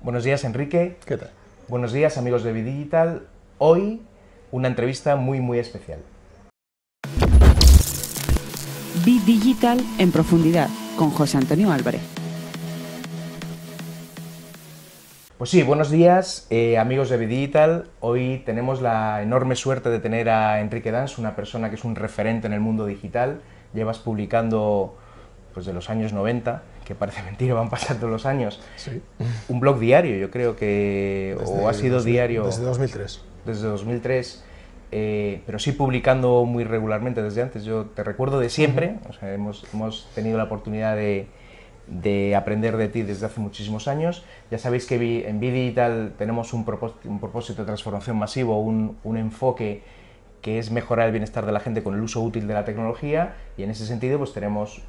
Buenos días, Enrique. ¿Qué tal? Buenos días, amigos de Bidigital. Hoy una entrevista muy especial. Bidigital en profundidad, con José Antonio Álvarez. Pues sí, buenos días, amigos de Bidigital. Hoy tenemos la enorme suerte de tener a Enrique Dans, una persona que es un referente en el mundo digital. Llevas publicando pues de los años 90, que parece mentira, van pasando los años. Sí. Un blog diario, yo creo que... o ha sido diario... Desde 2003. Desde 2003, pero sí publicando muy regularmente desde antes. Yo te recuerdo de siempre, o sea, hemos tenido la oportunidad de aprender de ti desde hace muchísimos años. Ya sabéis que en Bidigital tenemos un propósito de transformación masivo, un enfoque que es mejorar el bienestar de la gente con el uso útil de la tecnología, y en ese sentido pues tenemos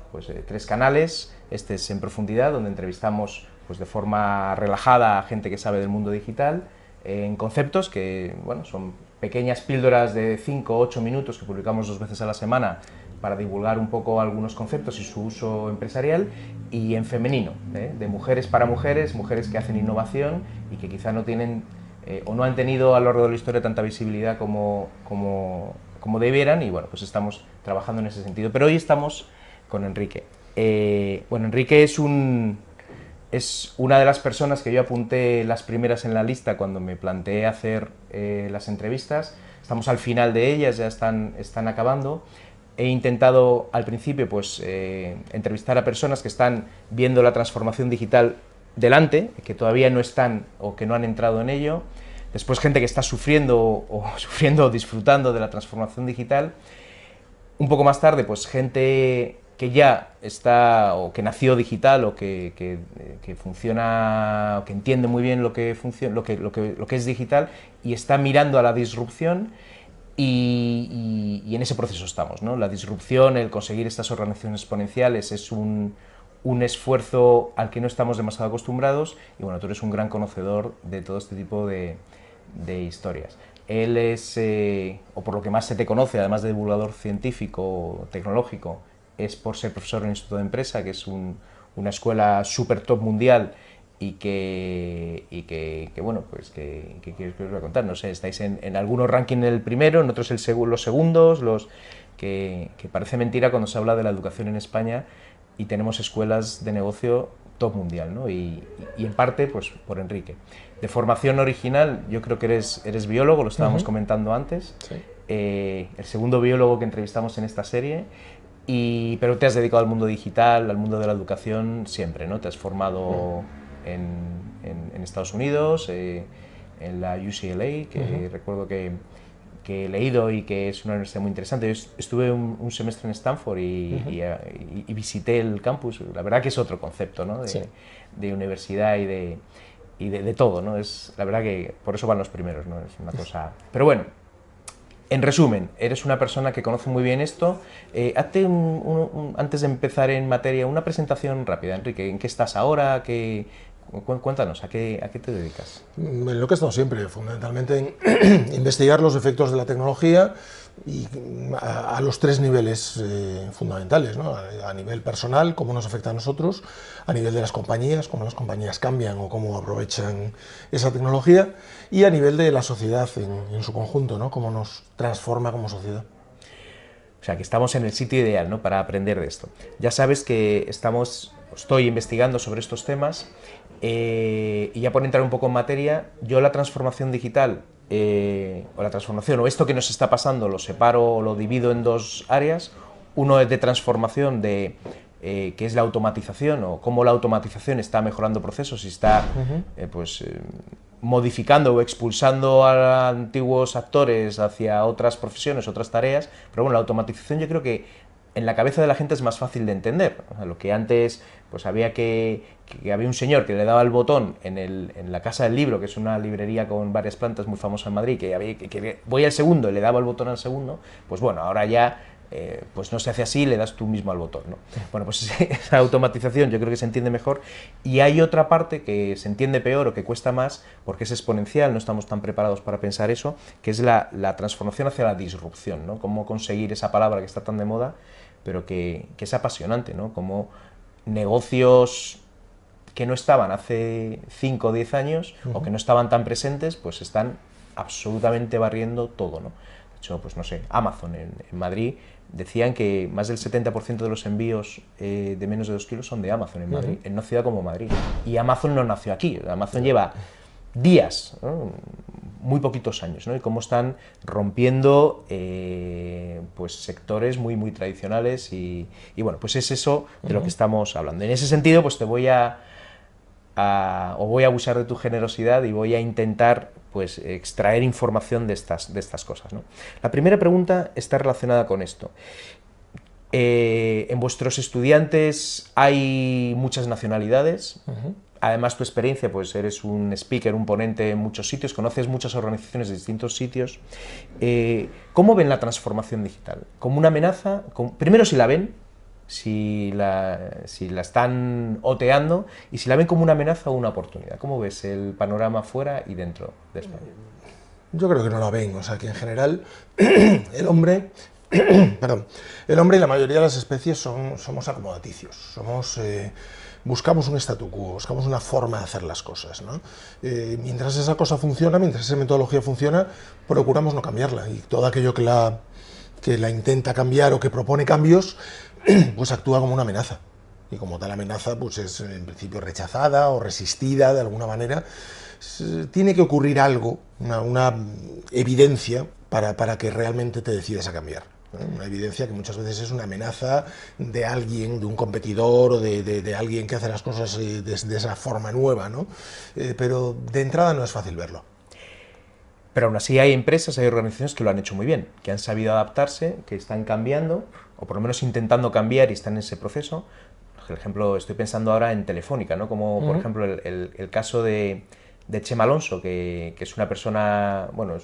tres canales. Este es En Profundidad, donde entrevistamos pues de forma relajada a gente que sabe del mundo digital, en conceptos que bueno, son pequeñas píldoras de 5 o 8 minutos que publicamos 2 veces a la semana para divulgar un poco algunos conceptos y su uso empresarial, y en femenino, de mujeres para mujeres, mujeres que hacen innovación y que quizá no tienen o no han tenido a lo largo de la historia tanta visibilidad como debieran, y bueno, pues estamos trabajando en ese sentido. Pero hoy estamos con Enrique. Bueno, Enrique es una de las personas que yo apunté las primeras en la lista cuando me planteé hacer las entrevistas. Estamos al final de ellas, ya están acabando. He intentado al principio pues entrevistar a personas que están viendo la transformación digital delante, que todavía no están o que no han entrado en ello. Después gente que está sufriendo o disfrutando de la transformación digital. Un poco más tarde pues gente que ya está o que nació digital o que funciona, o que entiende muy bien lo que es digital y está mirando a la disrupción, y en ese proceso estamos, ¿no? La disrupción, el conseguir estas organizaciones exponenciales es un esfuerzo al que no estamos demasiado acostumbrados, y bueno, tú eres un gran conocedor de todo este tipo de historias. Él es, o por lo que más se te conoce, además de divulgador científico, tecnológico, es por ser profesor en el Instituto de Empresa, que es una escuela súper top mundial, y que bueno, pues que os voy a contar, no sé, estáis en algunos rankings el primero, en otros los segundos, que parece mentira cuando se habla de la educación en España, y tenemos escuelas de negocio top mundial, ¿no? Y en parte pues por Enrique. De formación original, yo creo que eres biólogo, lo estábamos comentando antes, Sí. El segundo biólogo que entrevistamos en esta serie, pero te has dedicado al mundo digital, al mundo de la educación siempre, ¿no? Te has formado en Estados Unidos, en la UCLA, que recuerdo que he leído y que es una universidad muy interesante. Yo estuve un semestre en Stanford y visité el campus. La verdad que es otro concepto, ¿no? De universidad y de todo, ¿no? La verdad que por eso van los primeros, ¿no? Es una cosa... Pero bueno, en resumen, eres una persona que conoce muy bien esto. Hazte antes de empezar en materia, una presentación rápida, Enrique. ¿En qué estás ahora? Cuéntanos, ¿a qué te dedicas? En lo que he estado siempre, fundamentalmente en investigar los efectos de la tecnología, y a los 3 niveles fundamentales, ¿no? A nivel personal, cómo nos afecta a nosotros; a nivel de las compañías, cómo las compañías cambian o cómo aprovechan esa tecnología; y a nivel de la sociedad en su conjunto, ¿no? Cómo nos transforma como sociedad. O sea, que estamos en el sitio ideal, ¿no?, para aprender de esto. Ya sabes que estoy investigando sobre estos temas, y ya por entrar un poco en materia, yo la transformación digital, o esto que nos está pasando, lo separo o lo divido en 2 áreas. Uno es de transformación, que es la automatización, o cómo la automatización está mejorando procesos y está modificando o expulsando a antiguos actores hacia otras profesiones, otras tareas. Pero bueno, la automatización yo creo que en la cabeza de la gente es más fácil de entender. O sea, lo que antes pues había había un señor que le daba el botón en la Casa del Libro, que es una librería con varias plantas muy famosa en Madrid, que voy al segundo y le daba el botón al segundo. Pues bueno, ahora ya pues no se hace así, le das tú mismo al botón, ¿no? Bueno, pues esa automatización yo creo que se entiende mejor, y hay otra parte que se entiende peor o que cuesta más porque es exponencial, no estamos tan preparados para pensar eso, que es la transformación hacia la disrupción, ¿no? Cómo conseguir esa palabra que está tan de moda, pero que es apasionante, ¿no? Cómo negocios que no estaban hace 5 o 10 años o que no estaban tan presentes, pues están absolutamente barriendo todo, ¿no? De hecho, pues no sé, Amazon en Madrid decían que más del 70% de los envíos de menos de 2 kilos son de Amazon en Madrid, en una ciudad como Madrid. Y Amazon no nació aquí, Amazon lleva días, ¿no? Muy poquitos años, ¿no? Y cómo están rompiendo pues sectores muy tradicionales y bueno, pues es eso de lo que estamos hablando. En ese sentido, pues te voy a abusar de tu generosidad y voy a intentar pues extraer información de estas cosas, ¿no? La primera pregunta está relacionada con esto. En vuestros estudiantes hay muchas nacionalidades. Además, tu experiencia, pues eres un speaker, un ponente en muchos sitios, conoces muchas organizaciones de distintos sitios. ¿Cómo ven la transformación digital? ¿Como una amenaza? Primero, si la ven, si la están oteando, y si la ven como una amenaza o una oportunidad. ¿Cómo ves el panorama fuera y dentro de España? Yo creo que no la ven, o sea que en general el hombre y la mayoría de las especies somos acomodaticios, buscamos un statu quo, buscamos una forma de hacer las cosas, ¿no? Mientras esa cosa funciona, mientras esa metodología funciona, procuramos no cambiarla, y todo aquello que la intenta cambiar o que propone cambios, pues actúa como una amenaza, y como tal amenaza pues es en principio rechazada o resistida de alguna manera. Tiene que ocurrir algo, una evidencia para que realmente te decidas a cambiar. Una evidencia que muchas veces es una amenaza de alguien, de un competidor o de alguien que hace las cosas de esa forma nueva, ¿no? Pero de entrada no es fácil verlo. Pero aún así hay empresas, hay organizaciones que lo han hecho muy bien, que han sabido adaptarse, que están cambiando, o por lo menos intentando cambiar y están en ese proceso. Por ejemplo, estoy pensando ahora en Telefónica, ¿no? Como por ejemplo el caso de Chema Alonso, que es una persona, bueno,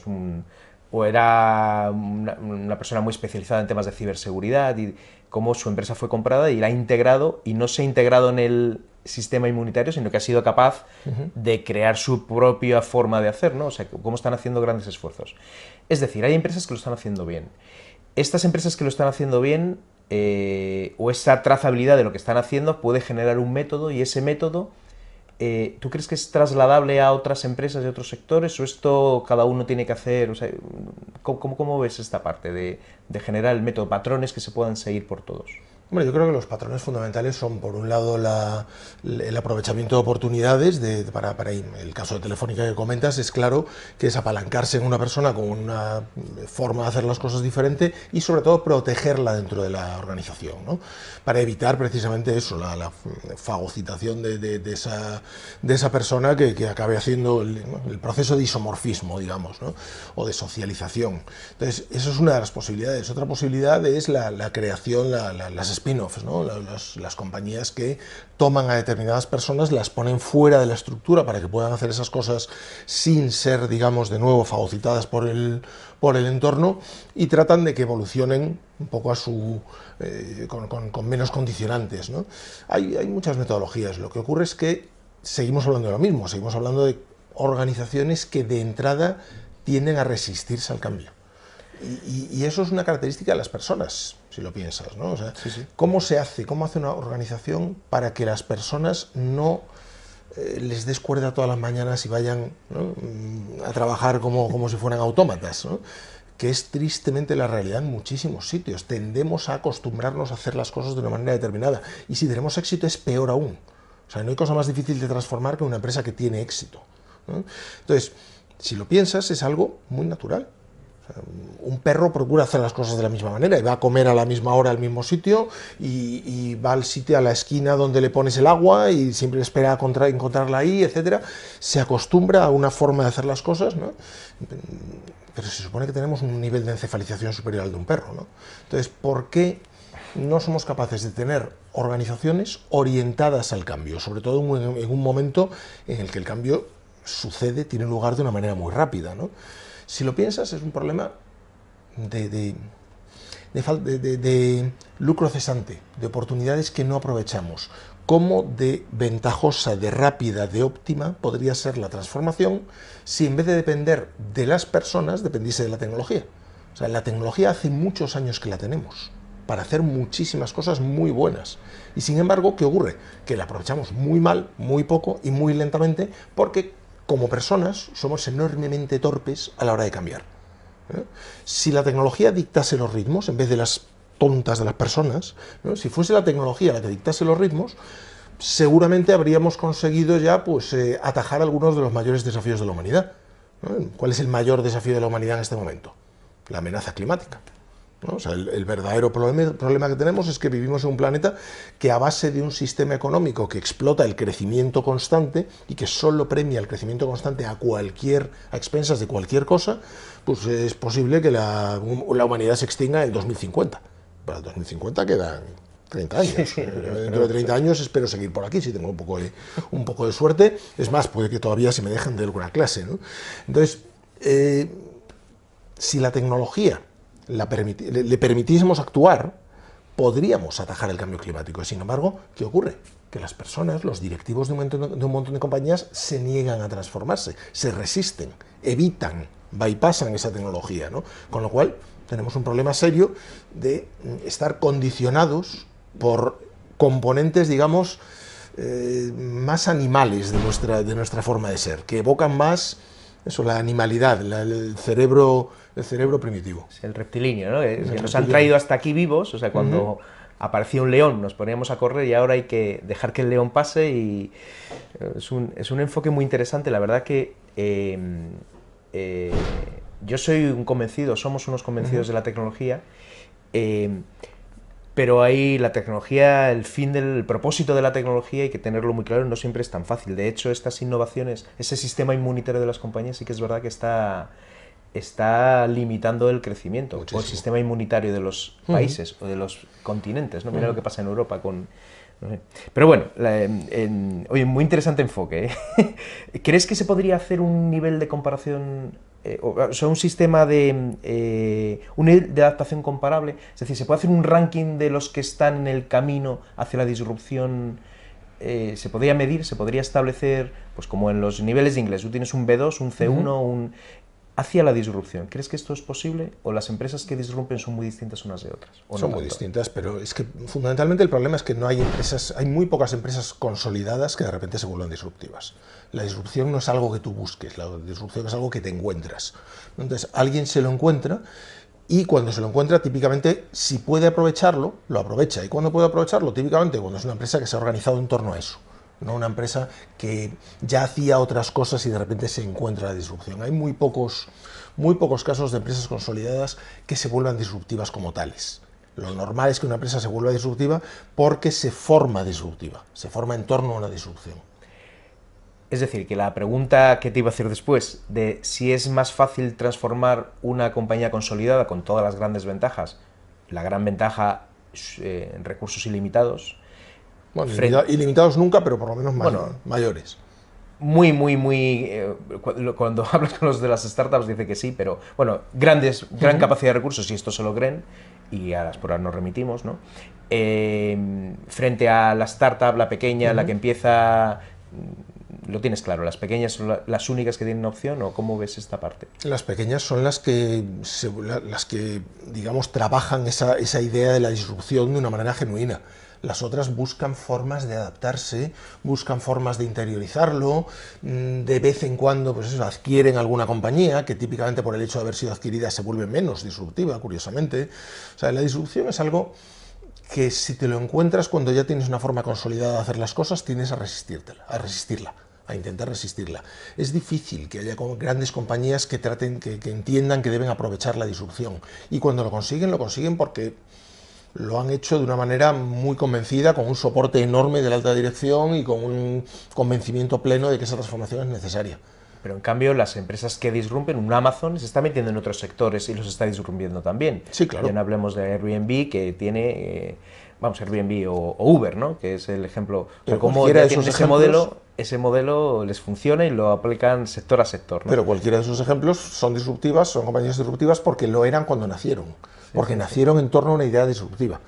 era una persona muy especializada en temas de ciberseguridad, y cómo su empresa fue comprada y la ha integrado, y no se ha integrado en el sistema inmunitario, sino que ha sido capaz de crear su propia forma de hacer, ¿no? O sea, cómo están haciendo grandes esfuerzos. Es decir, hay empresas que lo están haciendo bien. Estas empresas que lo están haciendo bien, o esa trazabilidad de lo que están haciendo, puede generar un método, y ese método, ¿tú crees que es trasladable a otras empresas y otros sectores, o esto cada uno tiene que hacer? O sea, ¿cómo ves esta parte de generar el método, patrones que se puedan seguir por todos? Hombre, yo creo que los patrones fundamentales son, por un lado, el aprovechamiento de oportunidades. Para el caso de Telefónica que comentas, es claro que es apalancarse en una persona con una forma de hacer las cosas diferente y, sobre todo, protegerla dentro de la organización, ¿no? Para evitar precisamente eso, la fagocitación de esa persona que acabe haciendo el proceso de isomorfismo, digamos, ¿no? O de socialización. Entonces, eso es una de las posibilidades. Otra posibilidad es la creación, las spin-offs, ¿no? Las compañías que toman a determinadas personas, las ponen fuera de la estructura para que puedan hacer esas cosas sin ser, digamos, de nuevo fagocitadas por el entorno, y tratan de que evolucionen un poco con menos condicionantes, ¿no? Hay muchas metodologías. Lo que ocurre es que seguimos hablando de lo mismo, seguimos hablando de organizaciones que de entrada tienden a resistirse al cambio. Y eso es una característica de las personas, si lo piensas, ¿no? O sea, sí. ¿Cómo hace una organización para que las personas no les des cuerda todas las mañanas y vayan, ¿no?, a trabajar como si fueran autómatas, ¿no? Que es tristemente la realidad en muchísimos sitios. Tendemos a acostumbrarnos a hacer las cosas de una manera determinada, y si tenemos éxito es peor aún. O sea, no hay cosa más difícil de transformar que una empresa que tiene éxito, ¿no? Entonces, si lo piensas, es algo muy natural. Un perro procura hacer las cosas de la misma manera y va a comer a la misma hora al mismo sitio, y va al sitio, a la esquina donde le pones el agua, y siempre espera encontrarla ahí, etcétera. Se acostumbra a una forma de hacer las cosas, ¿no? Pero se supone que tenemos un nivel de encefalización superior al de un perro, ¿no? Entonces, ¿por qué no somos capaces de tener organizaciones orientadas al cambio? Sobre todo en un momento en el que el cambio tiene lugar de una manera muy rápida, ¿no? Si lo piensas, es un problema de lucro cesante, de oportunidades que no aprovechamos. ¿Cómo de ventajosa, de rápida, de óptima podría ser la transformación si en vez de depender de las personas, dependiese de la tecnología? O sea, la tecnología hace muchos años que la tenemos. para hacer muchísimas cosas muy buenas. Y sin embargo, ¿qué ocurre? Que la aprovechamos muy mal, muy poco y muy lentamente, porque como personas somos enormemente torpes a la hora de cambiar. Si la tecnología dictase los ritmos, en vez de las tontas de las personas, ¿no? Si fuese la tecnología la que dictase los ritmos, seguramente habríamos conseguido ya pues, atajar algunos de los mayores desafíos de la humanidad, ¿no? ¿Cuál es el mayor desafío de la humanidad en este momento? La amenaza climática, ¿no? O sea, el verdadero problema que tenemos es que vivimos en un planeta que a base de un sistema económico que explota el crecimiento constante y que solo premia el crecimiento constante a expensas de cualquier cosa, pues es posible que la humanidad se extinga en 2050. Para el 2050 quedan 30 años. Dentro de 30 años espero seguir por aquí, si tengo un poco de suerte. Es más, puede que todavía se me dejen de alguna clase, ¿no? Entonces, si la tecnología le permitiésemos actuar, podríamos atajar el cambio climático. Sin embargo, ¿qué ocurre? Que las personas, los directivos de un montón de compañías, se niegan a transformarse, se resisten, evitan, bypassan esa tecnología, ¿no? Con lo cual, tenemos un problema serio de estar condicionados por componentes, digamos, más animales de nuestra forma de ser, que evocan más eso, la animalidad, el cerebro primitivo. Es el reptilíneo, ¿no? Que nos han traído hasta aquí vivos, o sea, cuando aparecía un león nos poníamos a correr y ahora hay que dejar que el león pase y es un enfoque muy interesante. La verdad que yo soy un convencido, somos unos convencidos de la tecnología, pero ahí la tecnología, el propósito de la tecnología, hay que tenerlo muy claro, no siempre es tan fácil. De hecho, estas innovaciones, ese sistema inmunitario de las compañías sí que es verdad que está limitando el crecimiento. Muchísimo. O el sistema inmunitario de los países o de los continentes, ¿no? Mira lo que pasa en Europa con... No sé. Pero bueno, oye, muy interesante enfoque, ¿eh? ¿Crees que se podría hacer un nivel de comparación, o sea, un sistema un nivel de adaptación comparable? Es decir, ¿se puede hacer un ranking de los que están en el camino hacia la disrupción? ¿Se podría medir, se podría establecer, pues como en los niveles de inglés, tú tienes un B2, un C1, hacia la disrupción? ¿Crees que esto es posible o las empresas que disrumpen son muy distintas unas de otras? Son muy distintas, pero es que fundamentalmente el problema es que no hay empresas, hay muy pocas empresas consolidadas que de repente se vuelvan disruptivas. La disrupción no es algo que tú busques, la disrupción es algo que te encuentras. Entonces alguien se lo encuentra y cuando se lo encuentra, típicamente, si puede aprovecharlo, lo aprovecha. ¿Y cuándo puede aprovecharlo? Típicamente cuando es una empresa que se ha organizado en torno a eso. No una empresa que ya hacía otras cosas y de repente se encuentra la disrupción. Hay muy pocos casos de empresas consolidadas que se vuelvan disruptivas como tales. Lo normal es que una empresa se vuelva disruptiva porque se forma disruptiva, se forma en torno a una disrupción. Es decir, que la pregunta que te iba a hacer después, de si es más fácil transformar una compañía consolidada con todas las grandes ventajas, la gran ventaja en recursos ilimitados. Bueno, ilimitados nunca, pero por lo menos mayores. Cuando hablas con los de las startups dice que sí, pero bueno, gran capacidad de recursos, y esto se lo creen, y a las pruebas nos remitimos, ¿no? Frente a la startup, la pequeña, la que empieza, lo tienes claro, las pequeñas son las únicas que tienen opción, ¿o cómo ves esta parte? Las pequeñas son las que digamos, trabajan esa idea de la disrupción de una manera genuina. Las otras buscan formas de adaptarse, buscan formas de interiorizarlo, de vez en cuando pues eso, adquieren alguna compañía que típicamente por el hecho de haber sido adquirida se vuelve menos disruptiva, curiosamente. O sea, la disrupción es algo que si te lo encuentras cuando ya tienes una forma consolidada de hacer las cosas, tienes a resistirla, a intentar resistirla. Es difícil que haya grandes compañías que entiendan que deben aprovechar la disrupción. Y cuando lo consiguen porque lo han hecho de una manera muy convencida, con un soporte enorme de la alta dirección y con un convencimiento pleno de que esa transformación es necesaria. Pero en cambio las empresas que disrumpen, un Amazon se está metiendo en otros sectores y los está disrumpiendo también. Sí, claro. Ya no hablemos de Airbnb, que tiene, Airbnb o Uber, ¿no? Que es el ejemplo. Pero como ya tienen ese modelo les funciona y lo aplican sector a sector, ¿no? Pero cualquiera de esos ejemplos son compañías disruptivas porque lo eran cuando nacieron. Porque nacieron en torno a una idea disruptiva,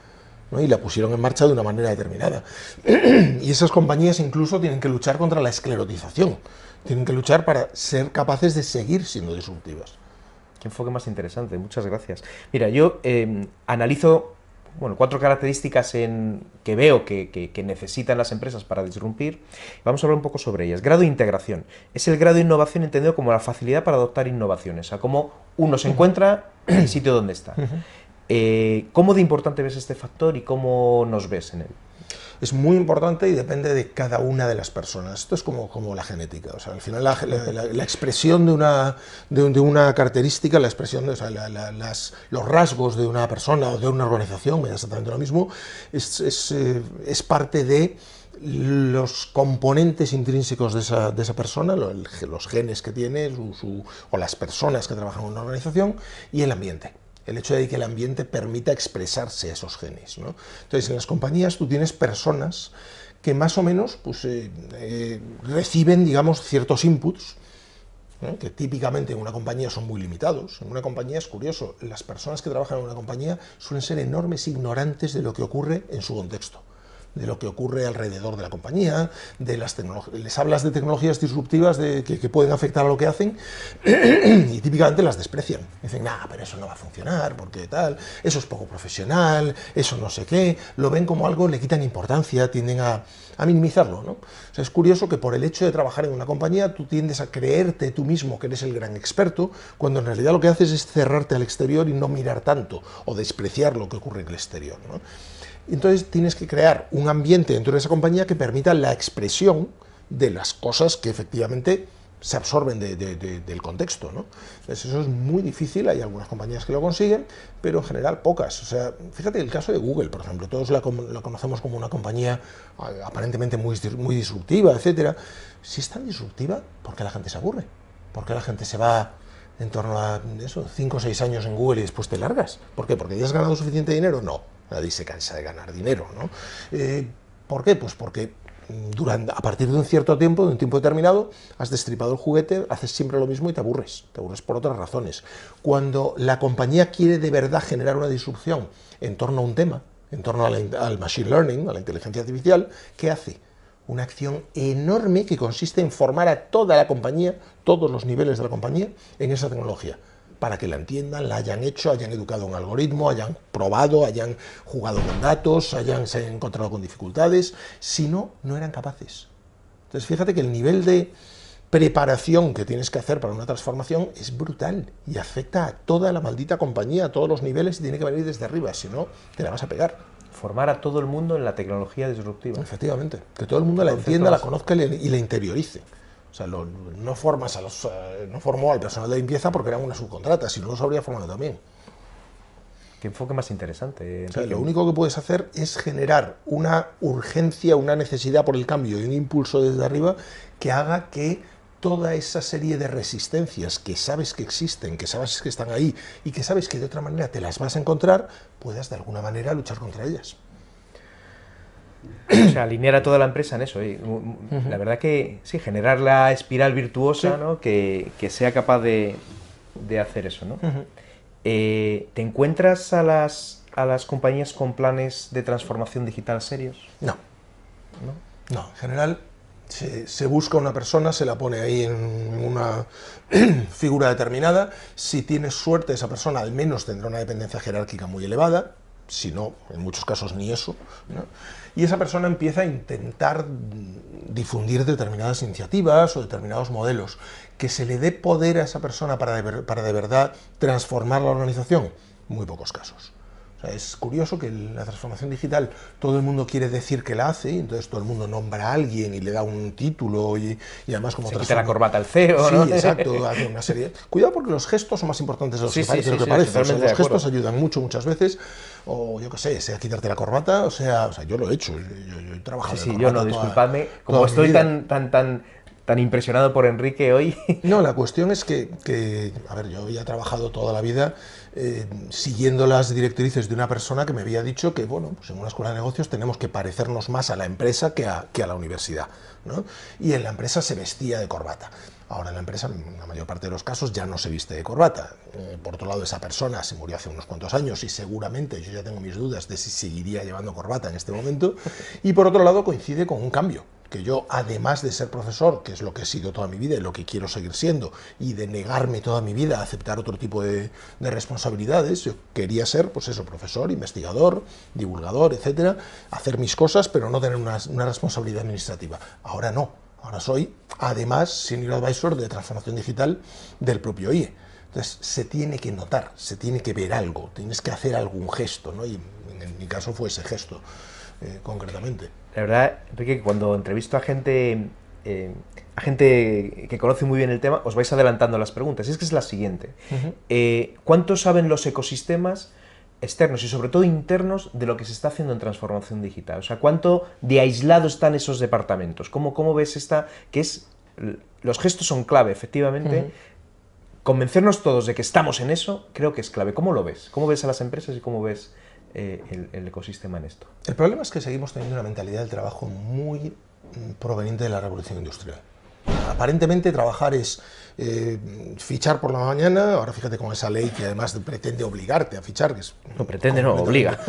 ¿no? Y la pusieron en marcha de una manera determinada. Y esas compañías incluso tienen que luchar contra la esclerotización, tienen que luchar para ser capaces de seguir siendo disruptivas. Qué enfoque más interesante, muchas gracias. Mira, yo analizo bueno, 4 características que veo que necesitan las empresas para disrumpir. Vamos a hablar un poco sobre ellas. Grado de integración. Es el grado de innovación entendido como la facilidad para adoptar innovaciones, o sea, cómo uno se encuentra en el sitio donde está. ¿Cómo de importante ves este factor y cómo nos ves en él? Es muy importante y depende de cada una de las personas. Esto es como la genética. O sea, al final la expresión de una característica, la expresión de, o sea, los rasgos de una persona o de una organización, me da exactamente lo mismo, es parte de los componentes intrínsecos de esa persona, los genes que tiene, o las personas que trabajan en una organización, y el ambiente. El hecho de que el ambiente permita expresarse esos genes, ¿no? Entonces, en las compañías tú tienes personas que más o menos pues, reciben, digamos, ciertos inputs, ¿no? Que típicamente en una compañía son muy limitados. En una compañía es curioso, las personas que trabajan en una compañía suelen ser enormes ignorantes de lo que ocurre en su contexto, de lo que ocurre alrededor de la compañía, de las tecnologías. Les hablas de tecnologías disruptivas que pueden afectar a lo que hacen y típicamente las desprecian. Dicen, nah, pero eso no va a funcionar, porque tal, eso es poco profesional, eso no sé qué. Lo ven como algo, le quitan importancia, tienden a minimizarlo, ¿no? O sea, es curioso que por el hecho de trabajar en una compañía tú tiendes a creerte tú mismo que eres el gran experto, cuando en realidad lo que haces es cerrarte al exterior y no mirar tanto o despreciar lo que ocurre en el exterior, ¿no? Entonces tienes que crear un ambiente dentro de esa compañía que permita la expresión de las cosas que efectivamente se absorben del contexto, ¿no? Entonces eso es muy difícil, hay algunas compañías que lo consiguen, pero en general pocas. O sea, fíjate el caso de Google, por ejemplo, todos la conocemos como una compañía aparentemente muy disruptiva, etcétera. Si es tan disruptiva, ¿por qué la gente se aburre? ¿Por qué la gente se va en torno a eso, 5 o 6 años en Google y después te largas? ¿Por qué? ¿Porque ya has ganado suficiente dinero? No. Nadie se cansa de ganar dinero, ¿no? ¿Por qué? Pues porque a partir de un cierto tiempo, de un tiempo determinado, has destripado el juguete, haces siempre lo mismo y te aburres por otras razones. Cuando la compañía quiere de verdad generar una disrupción en torno a un tema, en torno al machine learning, a la inteligencia artificial, ¿qué hace? Una acción enorme que consiste en formar a toda la compañía, todos los niveles de la compañía, en esa tecnología, para que la entiendan, la hayan hecho, hayan educado un algoritmo, hayan probado, hayan jugado con datos, se hayan encontrado con dificultades. Si no, no eran capaces. Entonces, fíjate que el nivel de preparación que tienes que hacer para una transformación es brutal y afecta a toda la maldita compañía, a todos los niveles, y tiene que venir desde arriba, si no, te la vas a pegar. Formar a todo el mundo en la tecnología disruptiva. Efectivamente, que todo el mundo la entienda, la conozca y la interiorice. O sea, no formó al personal de limpieza porque eran una subcontrata, si no los habría formado también. Qué enfoque más interesante. O sea, lo único que puedes hacer es generar una urgencia, una necesidad por el cambio y un impulso desde arriba que haga que toda esa serie de resistencias que sabes que existen, que sabes que están ahí y que sabes que de otra manera te las vas a encontrar, puedas de alguna manera luchar contra ellas. O sea, alinear a toda la empresa en eso. La verdad que sí, generar la espiral virtuosa, sí, ¿no? que sea capaz de hacer eso, ¿no? ¿Te encuentras a las compañías con planes de transformación digital serios? No. No, en general se busca una persona, se la pone ahí en una figura determinada. Si tienes suerte, esa persona al menos tendrá una dependencia jerárquica muy elevada. Si no, en muchos casos ni eso, ¿no? Y esa persona empieza a intentar difundir determinadas iniciativas o determinados modelos. Que se le dé poder a esa persona para de verdad transformar la organización, muy pocos casos. O sea, es curioso que la transformación digital todo el mundo quiere decir que la hace, y entonces todo el mundo nombra a alguien y le da un título y además como... Se quita la corbata al CEO, ¿no? Sí, exacto, hace una serie... Cuidado porque los gestos son más importantes de lo que parece. O sea, los gestos ayudan muchas veces, o yo qué sé, sea quitarte la corbata, o sea yo lo he hecho, yo he trabajado de corbata. Yo no, disculpadme, como estoy tan impresionado por Enrique hoy. No, la cuestión es que a ver, yo había trabajado toda la vida siguiendo las directrices de una persona que me había dicho que, bueno, pues en una escuela de negocios tenemos que parecernos más a la empresa que a la universidad, ¿no? Y en la empresa se vestía de corbata. Ahora en la empresa, en la mayor parte de los casos, ya no se viste de corbata. Por otro lado, esa persona se murió hace unos cuantos años y seguramente yo ya tengo mis dudas de si seguiría llevando corbata en este momento. Y por otro lado, coincide con un cambio. que yo, además de ser profesor, que es lo que he sido toda mi vida y lo que quiero seguir siendo, y de negarme toda mi vida a aceptar otro tipo de responsabilidades, yo quería ser, pues eso, profesor, investigador, divulgador, etcétera, hacer mis cosas, pero no tener una responsabilidad administrativa. Ahora no, ahora soy, además, Senior Advisor de transformación digital del propio IE. Entonces, se tiene que notar, se tiene que ver algo, tienes que hacer algún gesto, ¿no? Y en mi caso fue ese gesto, concretamente. La verdad, Enrique, que cuando entrevisto a gente que conoce muy bien el tema, os vais adelantando las preguntas. Y es que es la siguiente. ¿Cuánto saben los ecosistemas externos y sobre todo internos de lo que se está haciendo en transformación digital? O sea, ¿cuánto de aislado están esos departamentos? ¿Cómo ves esta? Los gestos son clave, efectivamente. Convencernos todos de que estamos en eso, creo que es clave. ¿Cómo lo ves? ¿Cómo ves a las empresas y cómo ves el ecosistema en esto? El problema es que seguimos teniendo una mentalidad del trabajo muy proveniente de la revolución industrial. Aparentemente trabajar es fichar por la mañana, ahora fíjate con esa ley que además pretende obligarte a fichar. Que es no pretende, no, obliga.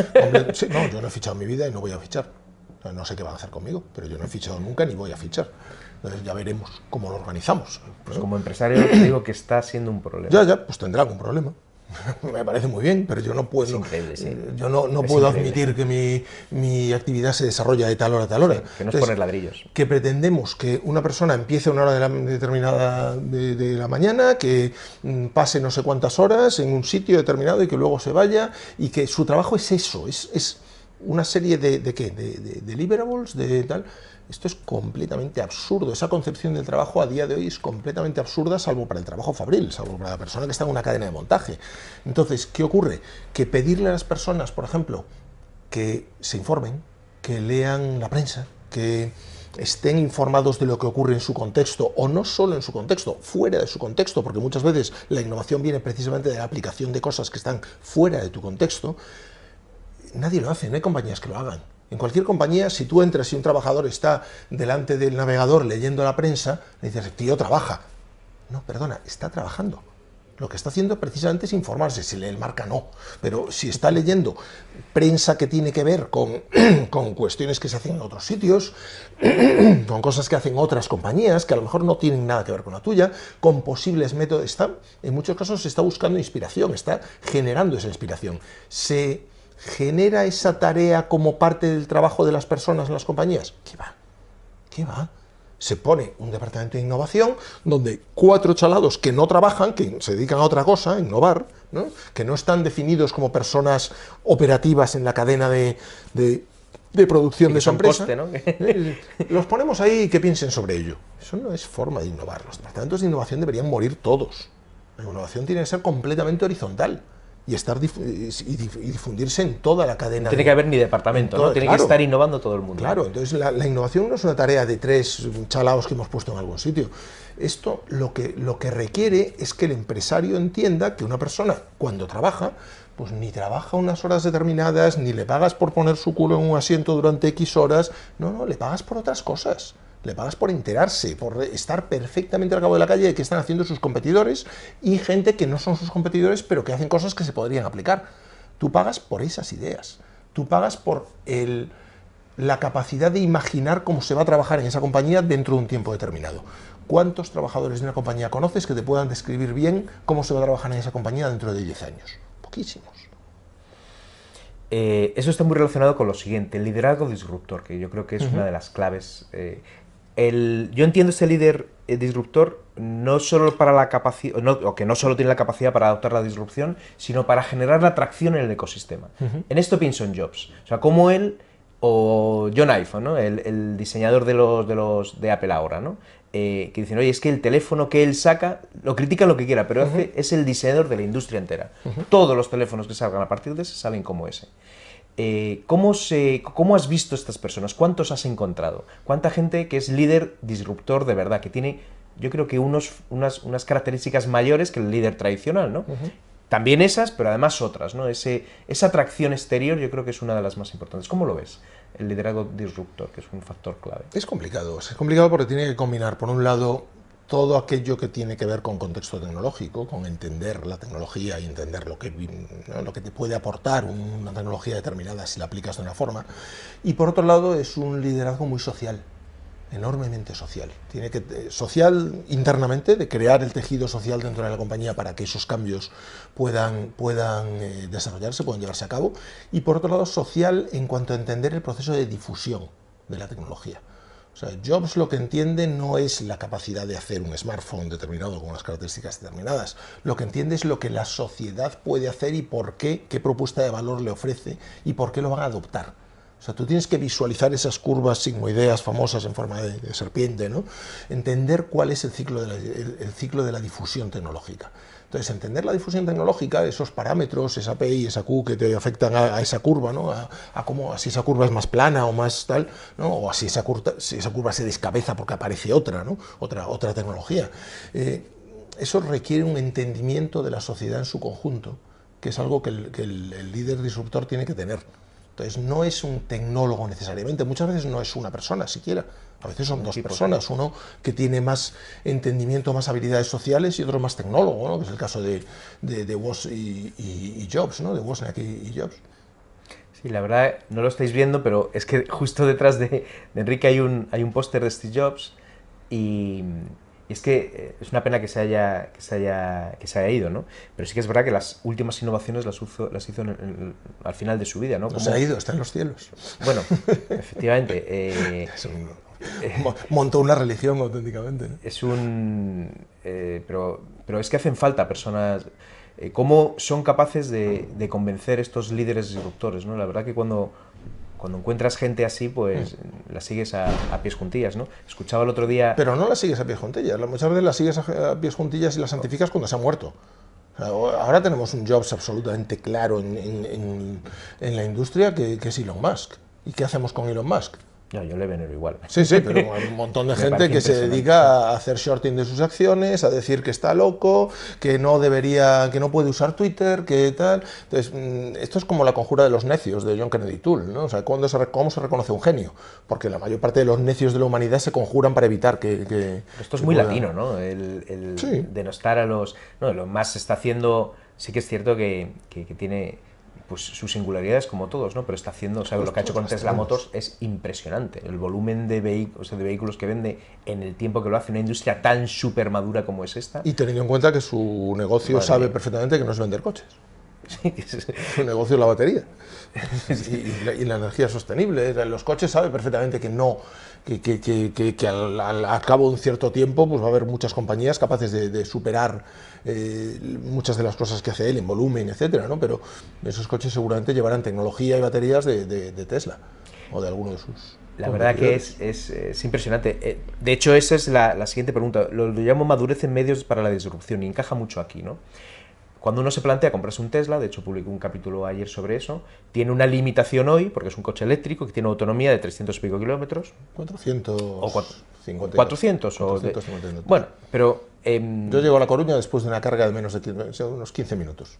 Sí, no, yo no he fichado en mi vida y no voy a fichar. No sé qué van a hacer conmigo, pero yo no he fichado nunca ni voy a fichar. Entonces ya veremos cómo lo organizamos. Pues como empresario te digo que está siendo un problema. Ya, pues tendrá algún problema. Me parece muy bien, pero yo no puedo, es increíble, sí. Yo no puedo admitir que mi actividad se desarrolla de tal hora a tal hora. Sí, que no es poner ladrillos. Que pretendemos que una persona empiece a una hora determinada de la mañana, que pase no sé cuántas horas en un sitio determinado y que luego se vaya, y que su trabajo es eso, es una serie de deliverables, de tal. Esto es completamente absurdo. Esa concepción del trabajo a día de hoy es completamente absurda, salvo para el trabajo fabril, salvo para la persona que está en una cadena de montaje. Entonces, ¿qué ocurre? Que pedirle a las personas, por ejemplo, que se informen, que lean la prensa, que estén informados de lo que ocurre en su contexto, o no solo en su contexto, fuera de su contexto, porque muchas veces la innovación viene precisamente de la aplicación de cosas que están fuera de tu contexto. Nadie lo hace, no hay compañías que lo hagan. En cualquier compañía, si tú entras y un trabajador está delante del navegador leyendo la prensa, le dices, tío, trabaja. No, perdona, está trabajando. Lo que está haciendo precisamente es informarse. Si lee el Marca, no. Pero si está leyendo prensa que tiene que ver con cuestiones que se hacen en otros sitios, con cosas que hacen otras compañías, que a lo mejor no tienen nada que ver con la tuya, con posibles métodos, en muchos casos se está buscando inspiración, está generando esa inspiración. Se genera esa tarea como parte del trabajo de las personas en las compañías. ¿Qué va? ¿Qué va? Se pone un departamento de innovación donde 4 chalados que no trabajan, que se dedican a otra cosa, a innovar, ¿no? Que no están definidos como personas operativas en la cadena de producción de esa empresa. Coste, ¿no? Los ponemos ahí y que piensen sobre ello. Eso no es forma de innovar. Los departamentos de innovación deberían morir todos. La innovación tiene que ser completamente horizontal y difundirse en toda la cadena. No tiene que haber ni departamento, ¿no? Tiene que estar innovando todo el mundo. Claro, entonces la innovación no es una tarea de 3 chalaos que hemos puesto en algún sitio. Esto lo que requiere es que el empresario entienda que una persona, cuando trabaja, pues ni trabaja unas horas determinadas, ni le pagas por poner su culo en un asiento durante X horas, no, le pagas por otras cosas. Le pagas por enterarse, por estar perfectamente al cabo de la calle de qué están haciendo sus competidores y gente que no son sus competidores, pero que hacen cosas que se podrían aplicar. Tú pagas por esas ideas. Tú pagas por la capacidad de imaginar cómo se va a trabajar en esa compañía dentro de un tiempo determinado. ¿Cuántos trabajadores de una compañía conoces que te puedan describir bien cómo se va a trabajar en esa compañía dentro de 10 años? Poquísimos. Eso está muy relacionado con lo siguiente, el liderazgo disruptor, que yo creo que es una de las claves. Yo entiendo este líder disruptor no solo para la capacidad, o que no solo tiene la capacidad para adoptar la disrupción, sino para generar la atracción en el ecosistema. En esto pienso en Jobs, o sea, como él o John Ive, ¿no? el diseñador de Apple ahora, ¿no? Que dicen, oye, es que el teléfono que él saca, lo critican lo que quiera, pero es el diseñador de la industria entera. Todos los teléfonos que salgan a partir de ese salen como ese. ¿Cómo has visto estas personas? ¿Cuántos has encontrado? ¿Cuánta gente que es líder disruptor de verdad? Que tiene, yo creo que unas características mayores que el líder tradicional, ¿no? También esas, pero además otras, ¿no? Esa atracción exterior yo creo que es una de las más importantes. ¿Cómo lo ves? El liderazgo disruptor, que es un factor clave. Es complicado porque tiene que combinar, por un lado, todo aquello que tiene que ver con contexto tecnológico, con entender la tecnología y entender lo que te puede aportar una tecnología determinada si la aplicas de una forma. Y por otro lado es un liderazgo muy social. enormemente social. Tiene que social internamente, de crear el tejido social dentro de la compañía para que esos cambios puedan desarrollarse, puedan llevarse a cabo, y por otro lado social en cuanto a entender el proceso de difusión de la tecnología. O sea, Jobs lo que entiende no es la capacidad de hacer un smartphone determinado con unas características determinadas. Lo que entiende es lo que la sociedad puede hacer y por qué propuesta de valor le ofrece y por qué lo van a adoptar. O sea, tú tienes que visualizar esas curvas sigmoideas famosas en forma de serpiente, ¿no? Entender cuál es el ciclo de la difusión tecnológica. Entonces, entender la difusión tecnológica, esos parámetros, esa P y esa Q que te afectan a esa curva, ¿no? A cómo, si esa curva es más plana o más tal, ¿no? O si esa curva se descabeza porque aparece otra, ¿no? Otra tecnología. Eso requiere un entendimiento de la sociedad en su conjunto, que es algo que el líder disruptor tiene que tener. Entonces, no es un tecnólogo necesariamente, muchas veces no es una persona siquiera, a veces son dos personas, uno que tiene más entendimiento, más habilidades sociales y otro más tecnólogo, ¿no? Que es el caso de Woz y Jobs, ¿no? De Wozniak y Jobs. Sí, la verdad no lo estáis viendo, pero es que justo detrás de Enrique hay un póster de Steve Jobs y es que es una pena que se haya ido, ¿no? Pero sí que es verdad que las últimas innovaciones las hizo al final de su vida, ¿no? No se ha ido, está en los cielos. Bueno, efectivamente. Montó una religión auténticamente, ¿no? Pero es que hacen falta personas. ¿Cómo son capaces de convencer estos líderes disruptores, ¿no? La verdad que cuando encuentras gente así, pues la sigues a pies juntillas, ¿no? Escuchaba el otro día... Pero no la sigues a pies juntillas, muchas veces la sigues a pies juntillas y la santificas cuando se ha muerto. O sea, ahora tenemos un Jobs absolutamente claro en la industria que es Elon Musk. ¿Y qué hacemos con Elon Musk? No, yo le venero igual. Sí, pero hay un montón de gente que se dedica a hacer shorting de sus acciones, a decir que está loco, que no puede usar Twitter, que tal. Entonces, esto es como la conjura de los necios de John Kennedy Toole, ¿no? O sea, ¿cómo se reconoce un genio? Porque la mayor parte de los necios de la humanidad se conjuran para evitar que esto es muy latino, ¿no? El denostar a los... No, lo más se está haciendo... Sí que es cierto que tiene... pues sus singularidades como todos, ¿no? Pero está haciendo, o sea, lo que ha hecho con Tesla Motors es impresionante. El volumen de vehículos que vende en el tiempo que lo hace, una industria tan súper madura como es esta. Y teniendo en cuenta que su negocio sabe perfectamente que no es vender coches. Sí, su negocio es la batería y la energía sostenible. Los coches sabe perfectamente que no, que al cabo de un cierto tiempo pues va a haber muchas compañías capaces de superar muchas de las cosas que hace él en volumen, etcétera, ¿no? Pero esos coches seguramente llevarán tecnología y baterías de Tesla o de alguno de sus... La verdad que es impresionante. De hecho, esa es la siguiente pregunta. Lo llamo madurez en medios para la disrupción y encaja mucho aquí, ¿no? Cuando uno se plantea comprarse un Tesla, de hecho publiqué un capítulo ayer sobre eso, tiene una limitación hoy, porque es un coche eléctrico que tiene autonomía de 300 y pico kilómetros. 400... O 400 o... Bueno, pero... yo llego a La Coruña después de una carga de menos de unos 15 minutos.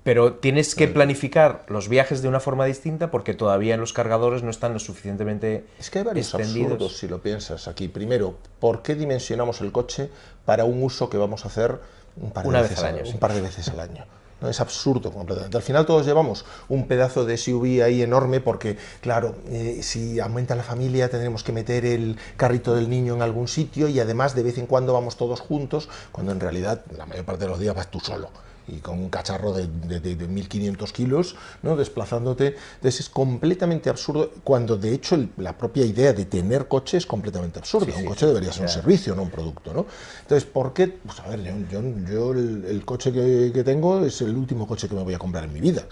Pero tienes que planificar los viajes de una forma distinta porque todavía los cargadores no están lo suficientemente extendidos. Es que hay varios absurdos si lo piensas aquí. Primero, ¿por qué dimensionamos el coche para un uso que vamos a hacer un par de veces al año? No, es absurdo completamente. Al final todos llevamos un pedazo de SUV ahí enorme porque, claro, si aumenta la familia tendremos que meter el carrito del niño en algún sitio y además de vez en cuando vamos todos juntos, cuando en realidad la mayor parte de los días vas tú solo y con un cacharro de 1.500 kilos, ¿no? Desplazándote. Entonces es completamente absurdo, cuando de hecho la propia idea de tener coche es completamente absurda. Un coche debería ser un servicio, no un producto, ¿no? Entonces, ¿por qué? Pues a ver, yo el coche que tengo es el último coche que me voy a comprar en mi vida.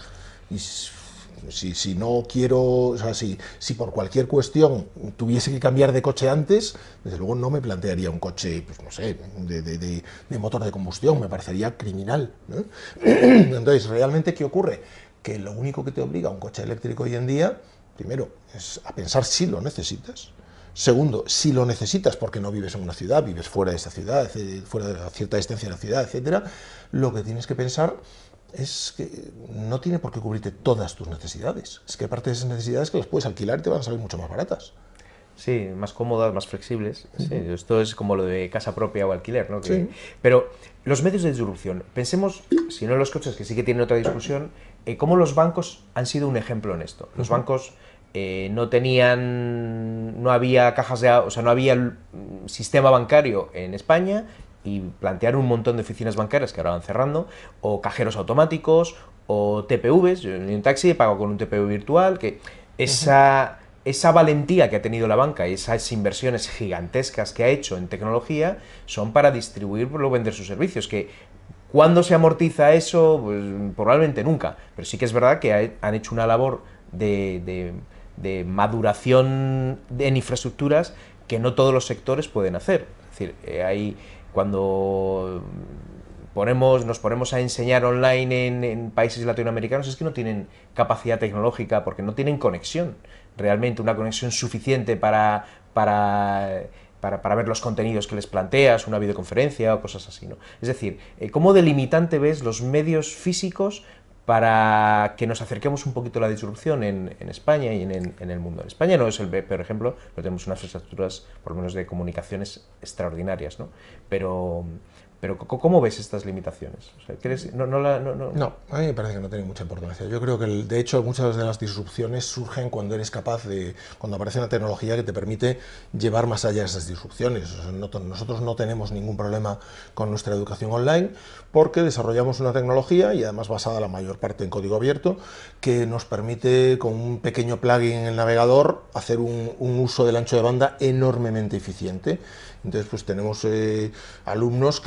Y si no quiero, o sea, si por cualquier cuestión tuviese que cambiar de coche antes, desde luego no me plantearía un coche, pues no sé, de motor de combustión, me parecería criminal, ¿no? Entonces, ¿realmente qué ocurre? Que lo único que te obliga a un coche eléctrico hoy en día, primero, es a pensar si lo necesitas. Segundo, si lo necesitas porque no vives en una ciudad, vives fuera de esta ciudad, fuera de cierta distancia de la ciudad, etcétera, lo que tienes que pensar es que no tiene por qué cubrirte todas tus necesidades. Es que hay parte de esas necesidades que las puedes alquilar y te van a salir mucho más baratas. Sí, más cómodas, más flexibles. Sí, esto es como lo de casa propia o alquiler, ¿no? Sí. Pero los medios de disrupción, pensemos, si no en los coches, que sí que tienen otra discusión, cómo los bancos han sido un ejemplo en esto. Los bancos no había cajas de, o sea, no había el sistema bancario en España, y plantearon un montón de oficinas bancarias que ahora van cerrando, o cajeros automáticos, o TPVs. Yo en un taxi he pagado con un TPV virtual, que esa valentía que ha tenido la banca y esas inversiones gigantescas que ha hecho en tecnología son para distribuir, luego vender sus servicios, que ¿cuándo se amortiza eso? Pues probablemente nunca, pero sí que es verdad que han hecho una labor de maduración en infraestructuras que no todos los sectores pueden hacer. Es decir, cuando nos ponemos a enseñar online en países latinoamericanos, es que no tienen capacidad tecnológica porque no tienen conexión, realmente una conexión suficiente para ver los contenidos que les planteas, una videoconferencia o cosas así, ¿no? Es decir, ¿cómo delimitante ves los medios físicos para que nos acerquemos un poquito a la disrupción en España y en el mundo? En España no es el peor ejemplo, pero tenemos unas infraestructuras, por lo menos de comunicaciones, extraordinarias, ¿no? Pero ¿cómo ves estas limitaciones? O sea, ¿crees? No, a mí me parece que no tiene mucha importancia. Yo creo que, de hecho, muchas de las disrupciones surgen cuando eres capaz cuando aparece una tecnología que te permite llevar más allá de esas disrupciones. O sea, nosotros no tenemos ningún problema con nuestra educación online porque desarrollamos una tecnología, y además basada la mayor parte en código abierto, que nos permite, con un pequeño plugin en el navegador, hacer un uso del ancho de banda enormemente eficiente. Entonces, pues tenemos alumnos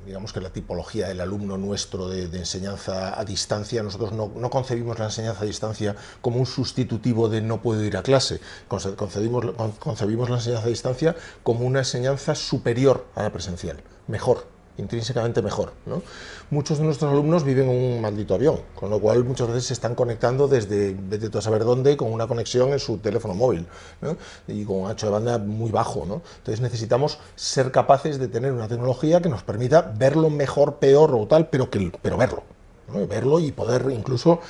digamos que la tipología del alumno nuestro de enseñanza a distancia, nosotros no concebimos la enseñanza a distancia como un sustitutivo de no puedo ir a clase, concebimos la enseñanza a distancia como una enseñanza superior a la presencial, mejor, intrínsecamente mejor, ¿no? Muchos de nuestros alumnos viven en un maldito avión, con lo cual muchas veces se están conectando desde vete tú a saber dónde, con una conexión en su teléfono móvil, ¿no? Y con un ancho de banda muy bajo, ¿no? Entonces necesitamos ser capaces de tener una tecnología que nos permita verlo mejor, peor o tal, pero verlo, ¿no? Verlo y poder incluso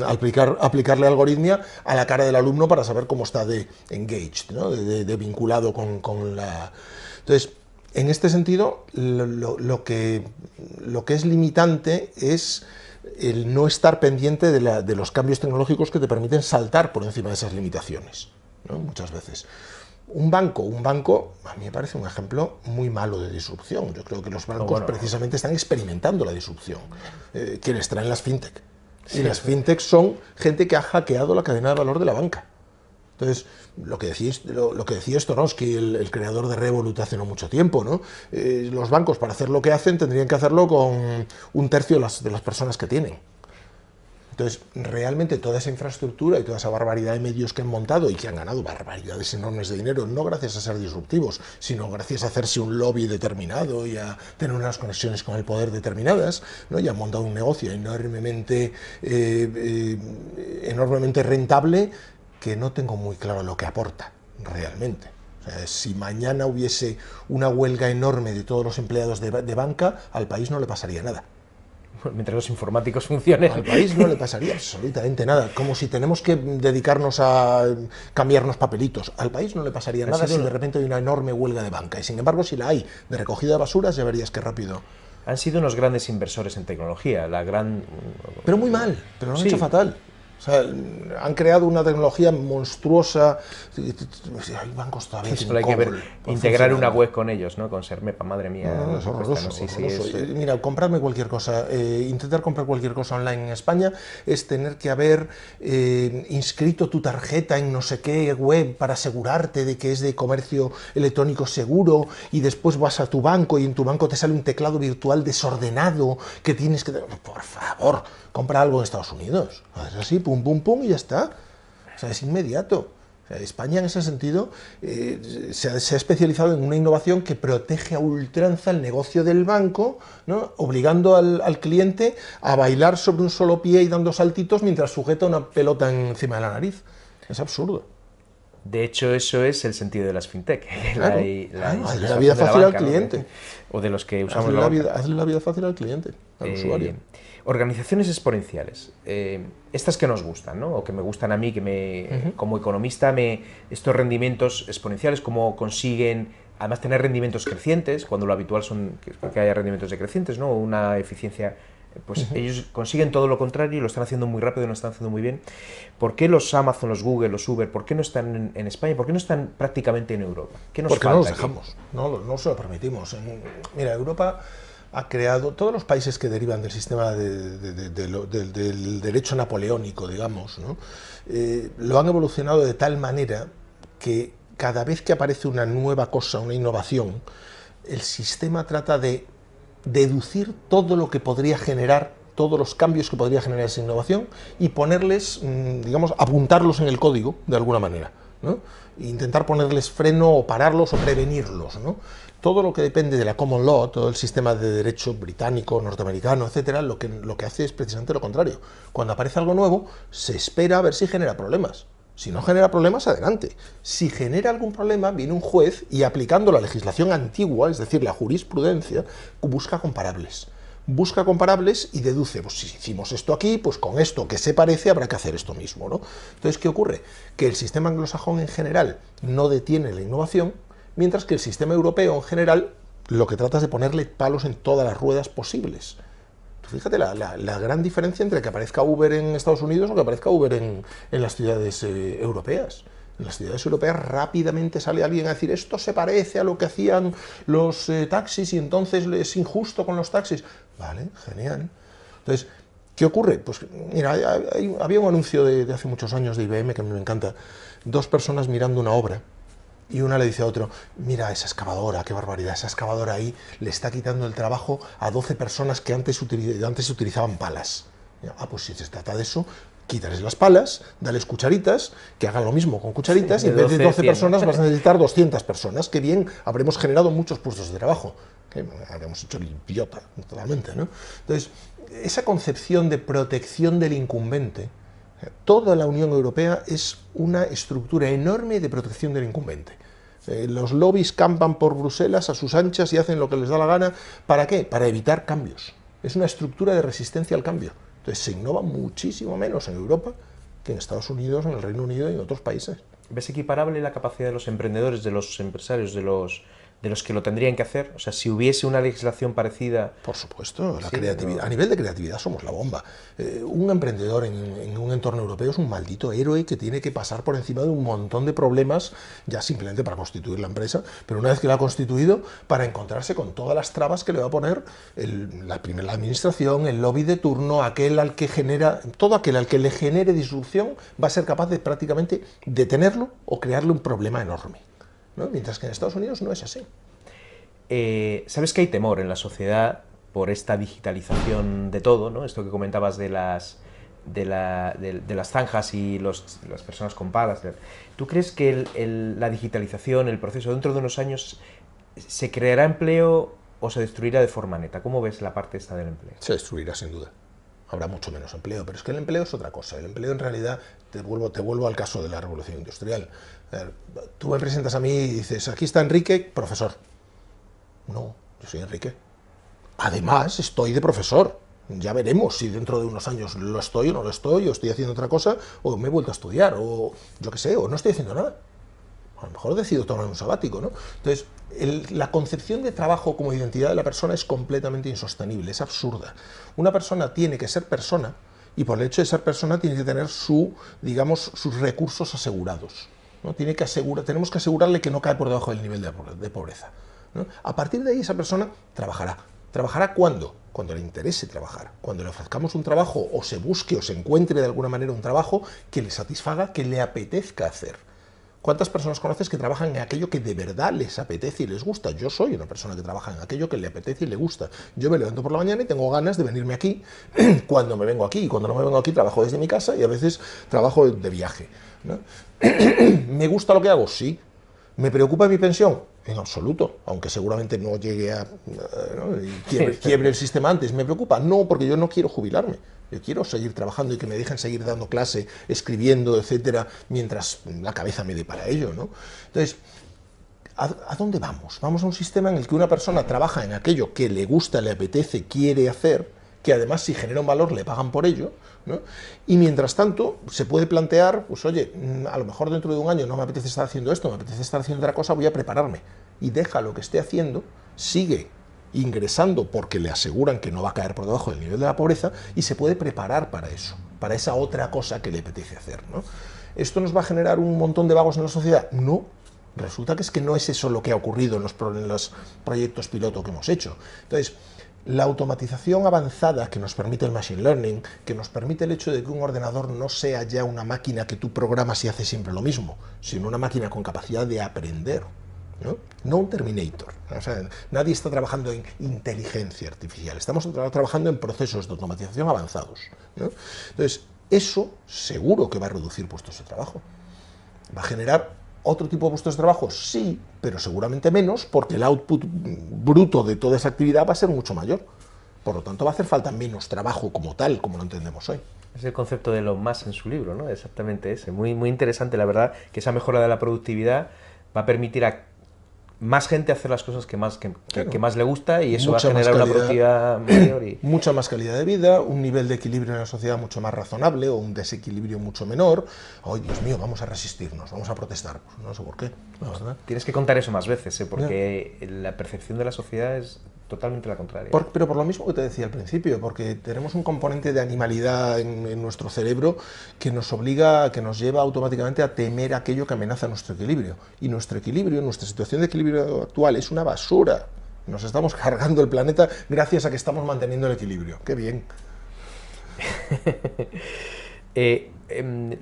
aplicarle algoritmia a la cara del alumno para saber cómo está de engaged, ¿no? de vinculado con la... Entonces, en este sentido, lo que es limitante es el no estar pendiente de los cambios tecnológicos que te permiten saltar por encima de esas limitaciones, ¿no? Muchas veces. Un banco, a mí me parece un ejemplo muy malo de disrupción. Yo creo que los bancos precisamente están experimentando la disrupción. Quienes traen las fintech. Sí. Y las fintech son gente que ha hackeado la cadena de valor de la banca. Entonces, lo que decía Storonsky, el creador de Revolut hace no mucho tiempo, ¿no? Los bancos, para hacer lo que hacen, tendrían que hacerlo con un tercio de las personas que tienen. Entonces, realmente toda esa infraestructura y toda esa barbaridad de medios que han montado y que han ganado barbaridades enormes de dinero, no gracias a ser disruptivos, sino gracias a hacerse un lobby determinado y a tener unas conexiones con el poder determinadas, ¿no? Y han montado un negocio enormemente rentable, que no tengo muy claro lo que aporta realmente. O sea, si mañana hubiese una huelga enorme de todos los empleados de banca, al país no le pasaría nada. Mientras los informáticos funcionen. Al país no le pasaría absolutamente nada. Como si tenemos que dedicarnos a cambiarnos papelitos. Al país no le pasaría nada si de repente hay una enorme huelga de banca. Y sin embargo, si la hay de recogida de basuras, ya verías qué rápido. Han sido unos grandes inversores en tecnología. Pero muy mal, pero lo han hecho fatal. O sea, han creado una tecnología monstruosa. Hay bancos todavía que hay que integrar una web con ellos, ¿no? Con Sermepa, madre mía. No, es horroroso. Mira, comprarme cualquier cosa, intentar comprar cualquier cosa online en España es tener que haber inscrito tu tarjeta en no sé qué web para asegurarte de que es de comercio electrónico seguro, y después vas a tu banco y en tu banco te sale un teclado virtual desordenado que tienes que... Por favor, compra algo en Estados Unidos. Es así, pum, pum, pum, y ya está. O sea, es inmediato. O sea, España, en ese sentido, se ha especializado en una innovación que protege a ultranza el negocio del banco, ¿no? Obligando al cliente a bailar sobre un solo pie y dando saltitos mientras sujeta una pelota encima de la nariz. Es absurdo. De hecho, eso es el sentido de las fintech. Claro, hazle la vida fácil al cliente. O de los que usamos hazle la vida fácil al cliente, al usuario. Organizaciones exponenciales, estas que nos gustan, ¿no? O que me gustan a mí, que como economista, estos rendimientos exponenciales, cómo consiguen, además, tener rendimientos crecientes, cuando lo habitual son que haya rendimientos decrecientes, ¿no? Una eficiencia pues ellos consiguen todo lo contrario y lo están haciendo muy rápido y lo están haciendo muy bien. ¿Por qué los Amazon, los Google, los Uber, por qué no están en España? ¿Por qué no están prácticamente en Europa? ¿Qué nos Porque falta no los aquí? dejamos, no se lo permitimos. Mira, Europa ha creado, todos los países que derivan del sistema del derecho napoleónico, digamos, ¿no? Lo han evolucionado de tal manera que cada vez que aparece una nueva cosa, una innovación, el sistema trata de deducir todo lo que podría generar, todos los cambios que podría generar esa innovación y ponerles, digamos, apuntarlos en el código de alguna manera, ¿no? E intentar ponerles freno o pararlos o prevenirlos, ¿no? Todo lo que depende de la common law, todo el sistema de derecho británico, norteamericano, etcétera, lo que hace es precisamente lo contrario. Cuando aparece algo nuevo, se espera a ver si genera problemas. Si no genera problemas, adelante. Si genera algún problema, viene un juez y, aplicando la legislación antigua, es decir, la jurisprudencia, busca comparables. Busca comparables y deduce, pues si hicimos esto aquí, pues con esto que se parece habrá que hacer esto mismo, ¿no? Entonces, ¿qué ocurre? Que el sistema anglosajón en general no detiene la innovación, mientras que el sistema europeo en general lo que trata es de ponerle palos en todas las ruedas posibles. Fíjate la gran diferencia entre que aparezca Uber en Estados Unidos o que aparezca Uber en las ciudades europeas. En las ciudades europeas rápidamente sale alguien a decir esto se parece a lo que hacían los taxis y entonces es injusto con los taxis. Vale, genial. Entonces, ¿qué ocurre? Pues mira, había un anuncio de hace muchos años de IBM que a mí me encanta. Dos personas mirando una obra. Y una le dice a otro, mira esa excavadora, qué barbaridad, esa excavadora ahí le está quitando el trabajo a 12 personas que antes utilizaban palas. Pues si se trata de eso, quítales las palas, dales cucharitas, que hagan lo mismo con cucharitas, y en vez de 12 personas vas a necesitar 200 personas, que bien, habremos generado muchos puestos de trabajo, que habremos hecho el idiota totalmente, ¿no? Entonces, esa concepción de protección del incumbente, toda la Unión Europea es una estructura enorme de protección del incumbente. Los lobbies campan por Bruselas a sus anchas y hacen lo que les da la gana. ¿Para qué? Para evitar cambios. Es una estructura de resistencia al cambio. Entonces se innova muchísimo menos en Europa que en Estados Unidos, en el Reino Unido y en otros países. ¿Ves equiparable la capacidad de los emprendedores, de los empresarios, de los que lo tendrían que hacer? O sea, si hubiese una legislación parecida... Por supuesto, la creatividad. A nivel de creatividad somos la bomba. Un emprendedor en un entorno europeo es un maldito héroe que tiene que pasar por encima de un montón de problemas, ya simplemente para constituir la empresa, pero una vez que la ha constituido, para encontrarse con todas las trabas que le va a poner la administración, el lobby de turno, todo aquel al que le genere disrupción, va a ser capaz de prácticamente detenerlo o crearle un problema enorme, ¿no? Mientras que en Estados Unidos no es así. Sabes que hay temor en la sociedad por esta digitalización de todo, ¿no? Esto que comentabas de las zanjas y las personas con palas. ¿Tú crees que la digitalización, el proceso, dentro de unos años, se creará empleo o se destruirá de forma neta? ¿Cómo ves la parte esta del empleo? Se destruirá sin duda. Habrá mucho menos empleo, pero es que el empleo es otra cosa. El empleo en realidad, te vuelvo al caso de la revolución industrial. Tú me presentas a mí y dices, aquí está Enrique, profesor. No, yo soy Enrique. Además, estoy de profesor. Ya veremos si dentro de unos años lo estoy o no lo estoy, o estoy haciendo otra cosa, o me he vuelto a estudiar, o yo qué sé, o no estoy haciendo nada. A lo mejor decido tomar un sabático, ¿no? Entonces, la concepción de trabajo como identidad de la persona es completamente insostenible, es absurda. Una persona tiene que ser persona, y por el hecho de ser persona tiene que tener sus recursos asegurados, ¿no? Tenemos que asegurarle que no cae por debajo del nivel de pobreza, ¿no? A partir de ahí esa persona trabajará. ¿Trabajará cuándo? Cuando le interese trabajar, cuando le ofrezcamos un trabajo o se busque o se encuentre de alguna manera un trabajo que le satisfaga, que le apetezca hacer. ¿Cuántas personas conoces que trabajan en aquello que de verdad les apetece y les gusta? Yo soy una persona que trabaja en aquello que le apetece y le gusta. Yo me levanto por la mañana y tengo ganas de venirme aquí cuando me vengo aquí. Y cuando no me vengo aquí trabajo desde mi casa y a veces trabajo de viaje, ¿no? ¿Me gusta lo que hago? Sí. ¿Me preocupa mi pensión? En absoluto, aunque seguramente no llegue a... ¿no? Quiebre el sistema antes. ¿Me preocupa? No, porque yo no quiero jubilarme. Yo quiero seguir trabajando y que me dejen seguir dando clase, escribiendo, etcétera, mientras la cabeza me dé para ello, ¿no? Entonces, ¿a dónde vamos? Vamos a un sistema en el que una persona trabaja en aquello que le gusta, le apetece, quiere hacer, que además si genera un valor le pagan por ello, ¿no? Y mientras tanto se puede plantear, pues oye, a lo mejor dentro de un año no me apetece estar haciendo esto, me apetece estar haciendo otra cosa, voy a prepararme. Y deja lo que esté haciendo, sigue ingresando porque le aseguran que no va a caer por debajo del nivel de la pobreza y se puede preparar para eso, para esa otra cosa que le apetece hacer, ¿no? ¿Esto nos va a generar un montón de vagos en la sociedad? No. Resulta que es que no es eso lo que ha ocurrido en los proyectos piloto que hemos hecho. Entonces, la automatización avanzada que nos permite el machine learning, que nos permite el hecho de que un ordenador no sea ya una máquina que tú programas y hace siempre lo mismo, sino una máquina con capacidad de aprender, no un Terminator. O sea, nadie está trabajando en inteligencia artificial, estamos trabajando en procesos de automatización avanzados, ¿no? Entonces, eso seguro que va a reducir puestos de trabajo. ¿Va a generar otro tipo de puestos de trabajo? Sí, pero seguramente menos, porque el output bruto de toda esa actividad va a ser mucho mayor. Por lo tanto, va a hacer falta menos trabajo como tal, como lo entendemos hoy. Es el concepto de Elon Musk en su libro, ¿no? Exactamente ese. Muy, muy interesante, la verdad, que esa mejora de la productividad va a permitir a más gente hacer las cosas que más le gusta, y eso va a generar una productividad mayor. Mucha más calidad de vida, un nivel de equilibrio en la sociedad mucho más razonable, o un desequilibrio mucho menor. ¡Ay, Dios mío, vamos a resistirnos, vamos a protestar! Pues no sé por qué, la verdad. Tienes que contar eso más veces, porque la percepción de la sociedad es totalmente la contraria. Pero por lo mismo que te decía al principio, porque tenemos un componente de animalidad en nuestro cerebro que nos obliga, que nos lleva automáticamente a temer aquello que amenaza nuestro equilibrio. Y nuestro equilibrio, nuestra situación de equilibrio actual es una basura. Nos estamos cargando el planeta gracias a que estamos manteniendo el equilibrio. ¡Qué bien!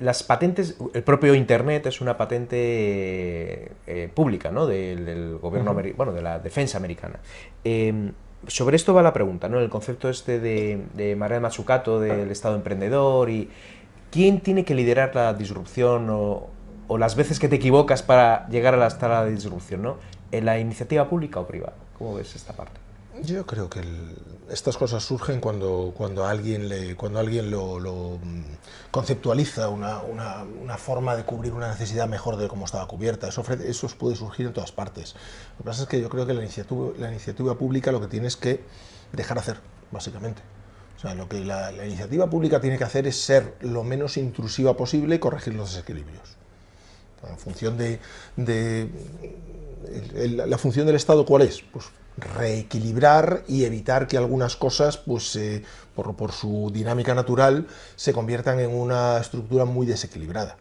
Las patentes, el propio Internet es una patente pública, ¿no? del gobierno americano, de la defensa americana. Sobre esto va la pregunta, ¿no? El concepto este de Mariana Mazzucato, del Estado emprendedor, y ¿quién tiene que liderar la disrupción o las veces que te equivocas para llegar hasta la disrupción, ¿no? ¿En la iniciativa pública o privada? ¿Cómo ves esta parte? Yo creo que estas cosas surgen cuando alguien lo conceptualiza una forma de cubrir una necesidad mejor de cómo estaba cubierta. Eso puede surgir en todas partes. Lo que pasa es que yo creo que la iniciativa pública lo que tiene es que dejar hacer, básicamente. O sea, lo que la iniciativa pública tiene que hacer es ser lo menos intrusiva posible y corregir los desequilibrios. En función la función del Estado, ¿cuál es? Pues reequilibrar y evitar que algunas cosas, pues por su dinámica natural, se conviertan en una estructura muy desequilibrada.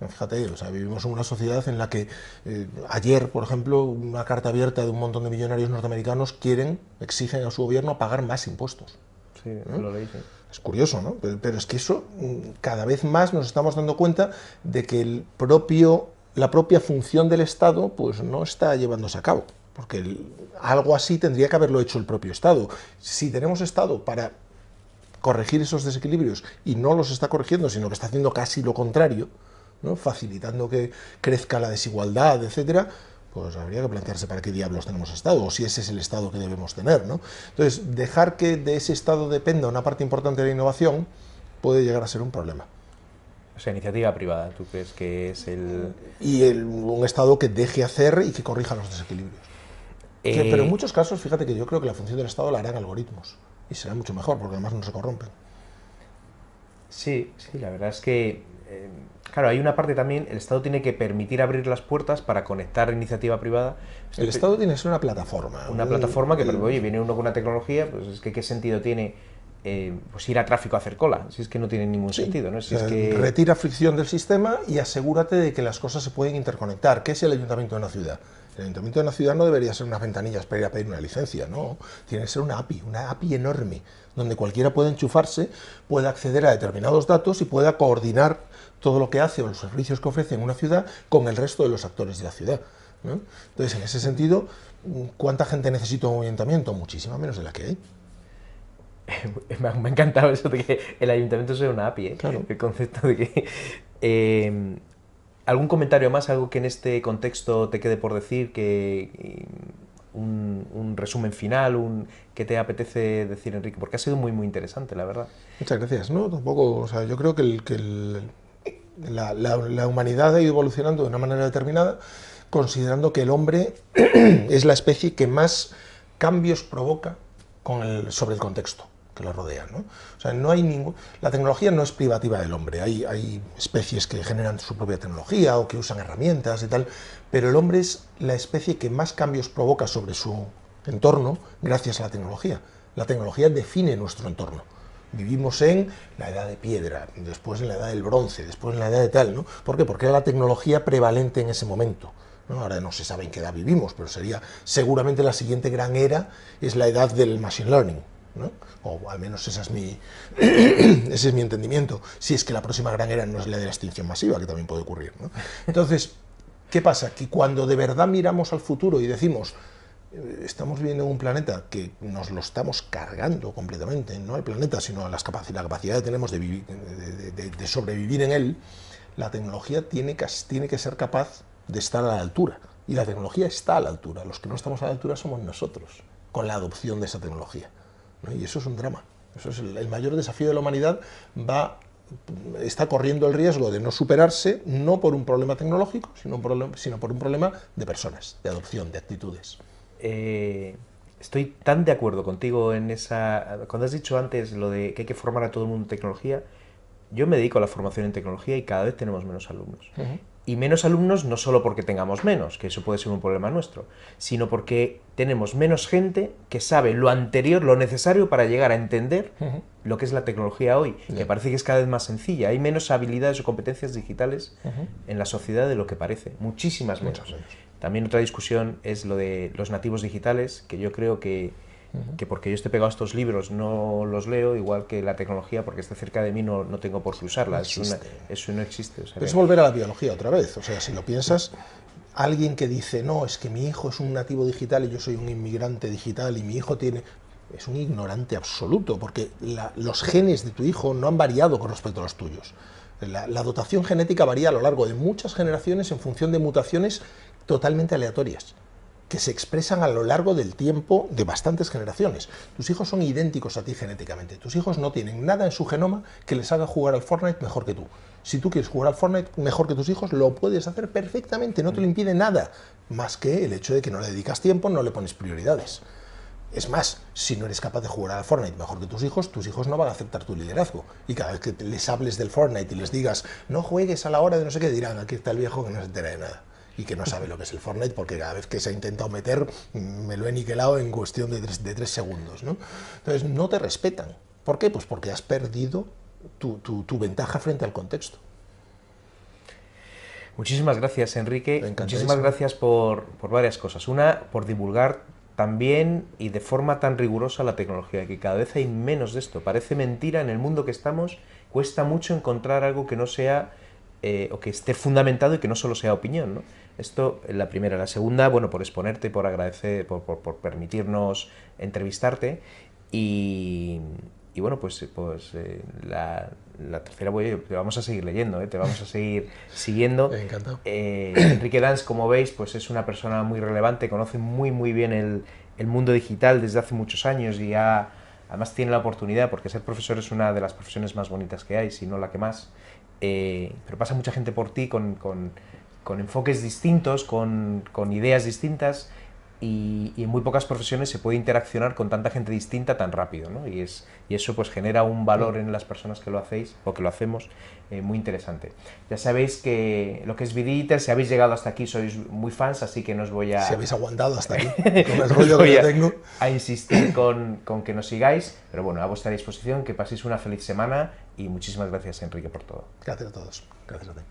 Fíjate, o sea, vivimos en una sociedad en la que ayer, por ejemplo, una carta abierta de un montón de millonarios norteamericanos exigen a su gobierno pagar más impuestos. Sí, lo leí, sí. Es curioso, ¿no? Pero es que eso, cada vez más nos estamos dando cuenta de que la propia función del Estado pues no está llevándose a cabo. Porque algo así tendría que haberlo hecho el propio Estado. Si tenemos Estado para corregir esos desequilibrios y no los está corrigiendo, sino que está haciendo casi lo contrario, ¿no? Facilitando que crezca la desigualdad, etcétera, pues habría que plantearse para qué diablos tenemos Estado, o si ese es el Estado que debemos tener, ¿no? Entonces, dejar que de ese Estado dependa una parte importante de la innovación puede llegar a ser un problema. O sea, iniciativa privada, ¿tú crees que es el...? Y un Estado que deje hacer y que corrija los desequilibrios. Pero en muchos casos, fíjate que yo creo que la función del Estado la harán algoritmos, y será mucho mejor, porque además no se corrompen. Sí, la verdad es que, claro, hay una parte también, el Estado tiene que permitir abrir las puertas para conectar iniciativa privada. El Estado tiene que ser una plataforma. Una plataforma que, oye, viene uno con una tecnología, pues es que ¿qué sentido tiene pues ir a tráfico a hacer cola? Si es que no tiene ningún sentido, ¿no? Si es que... Retira fricción del sistema y asegúrate de que las cosas se pueden interconectar. ¿Qué es el ayuntamiento de una ciudad? El ayuntamiento de una ciudad no debería ser unas ventanillas para ir a pedir una licencia, no. Tiene que ser una API enorme, donde cualquiera puede enchufarse, pueda acceder a determinados datos y pueda coordinar todo lo que hace o los servicios que ofrece en una ciudad con el resto de los actores de la ciudad, ¿no? Entonces, en ese sentido, ¿cuánta gente necesita un ayuntamiento? Muchísima menos de la que hay. Me ha encantado eso de que el ayuntamiento sea una API, ¿eh? Claro. El concepto de que... ¿Algún comentario más, algo que en este contexto te quede por decir, un resumen final, que te apetece decir, Enrique? Porque ha sido muy, muy interesante, la verdad. Muchas gracias. No, tampoco, o sea, yo creo que la humanidad ha ido evolucionando de una manera determinada, considerando que el hombre es la especie que más cambios provoca sobre el contexto que lo rodea, ¿no? O sea, no hay la tecnología no es privativa del hombre, hay especies que generan su propia tecnología o que usan herramientas y tal, pero el hombre es la especie que más cambios provoca sobre su entorno gracias a la tecnología. La tecnología define nuestro entorno. Vivimos en la edad de piedra, después en la edad del bronce, después en la edad de tal, ¿no? ¿Por qué? Porque era la tecnología prevalente en ese momento, ¿no? Ahora no se sabe en qué edad vivimos, pero sería seguramente la siguiente gran era es la edad del machine learning, ¿no? O al menos ese es mi entendimiento, si es que la próxima gran era no es la de la extinción masiva, que también puede ocurrir, ¿no? Entonces, ¿qué pasa? Que cuando de verdad miramos al futuro y decimos, estamos viviendo en un planeta que nos lo estamos cargando completamente, no al planeta, sino a la capacidad que tenemos de, de sobrevivir en él, la tecnología tiene que ser capaz de estar a la altura. Y la tecnología está a la altura. Los que no estamos a la altura somos nosotros, con la adopción de esa tecnología, ¿no? Y eso es un drama. Eso es el mayor desafío de la humanidad. Está corriendo el riesgo de no superarse, no por un problema tecnológico, sino por un problema de personas, de adopción, de actitudes. Estoy tan de acuerdo contigo en esa... Cuando has dicho antes lo de que hay que formar a todo el mundo en tecnología, yo me dedico a la formación en tecnología y cada vez tenemos menos alumnos. Y menos alumnos no solo porque tengamos menos, que eso puede ser un problema nuestro, sino porque tenemos menos gente que sabe lo anterior, lo necesario para llegar a entender lo que es la tecnología hoy, que parece que es cada vez más sencilla. Hay menos habilidades o competencias digitales en la sociedad de lo que parece, muchísimas menos. También otra discusión es lo de los nativos digitales, que yo creo que porque yo esté pegado a estos libros no los leo, igual que la tecnología, porque esté cerca de mí no tengo por qué usarla. Eso no existe. O sea, es volver a la biología otra vez. O sea, si lo piensas, alguien que dice, no, es que mi hijo es un nativo digital y yo soy un inmigrante digital y mi hijo tiene... Es un ignorante absoluto, porque los genes de tu hijo no han variado con respecto a los tuyos. La dotación genética varía a lo largo de muchas generaciones en función de mutaciones totalmente aleatorias, que se expresan a lo largo del tiempo de bastantes generaciones. Tus hijos son idénticos a ti genéticamente. Tus hijos no tienen nada en su genoma que les haga jugar al Fortnite mejor que tú. Si tú quieres jugar al Fortnite mejor que tus hijos, lo puedes hacer perfectamente, no te lo impide nada, más que el hecho de que no le dedicas tiempo, no le pones prioridades. Es más, si no eres capaz de jugar al Fortnite mejor que tus hijos no van a aceptar tu liderazgo. Y cada vez que les hables del Fortnite y les digas, no juegues a la hora de no sé qué, dirán, aquí está el viejo que no se entera de nada y que no sabe lo que es el Fortnite, porque cada vez que se ha intentado meter, me lo he niquelado en cuestión de 3 segundos, ¿no? Entonces, no te respetan. ¿Por qué? Pues porque has perdido tu ventaja frente al contexto. Muchísimas gracias, Enrique. Muchísimas gracias por varias cosas. Una, por divulgar también y de forma tan rigurosa la tecnología, que cada vez hay menos de esto. Parece mentira, en el mundo que estamos, cuesta mucho encontrar algo que no sea, o que esté fundamentado y que no solo sea opinión, ¿no? Esto es la primera. La segunda, bueno, por exponerte, por agradecer, por permitirnos entrevistarte. Y bueno, pues la tercera te vamos a seguir leyendo, te vamos a seguir siguiendo. Encantado. Enrique Dans, como veis, pues es una persona muy relevante, conoce muy bien el mundo digital desde hace muchos años y además tiene la oportunidad, porque ser profesor es una de las profesiones más bonitas que hay, si no la que más, pero pasa mucha gente por ti con enfoques distintos, con ideas distintas, y en muy pocas profesiones se puede interaccionar con tanta gente distinta tan rápido, ¿no? Y eso pues genera un valor en las personas que lo hacéis o que lo hacemos muy interesante. Ya sabéis que lo que es Bidigital, si habéis llegado hasta aquí sois muy fans, así que no os voy a... Si habéis aguantado hasta aquí, con el rollo que yo tengo. A insistir con que nos sigáis, pero bueno, a vuestra disposición, que paséis una feliz semana y muchísimas gracias, Enrique, por todo. Gracias a todos. Gracias a ti.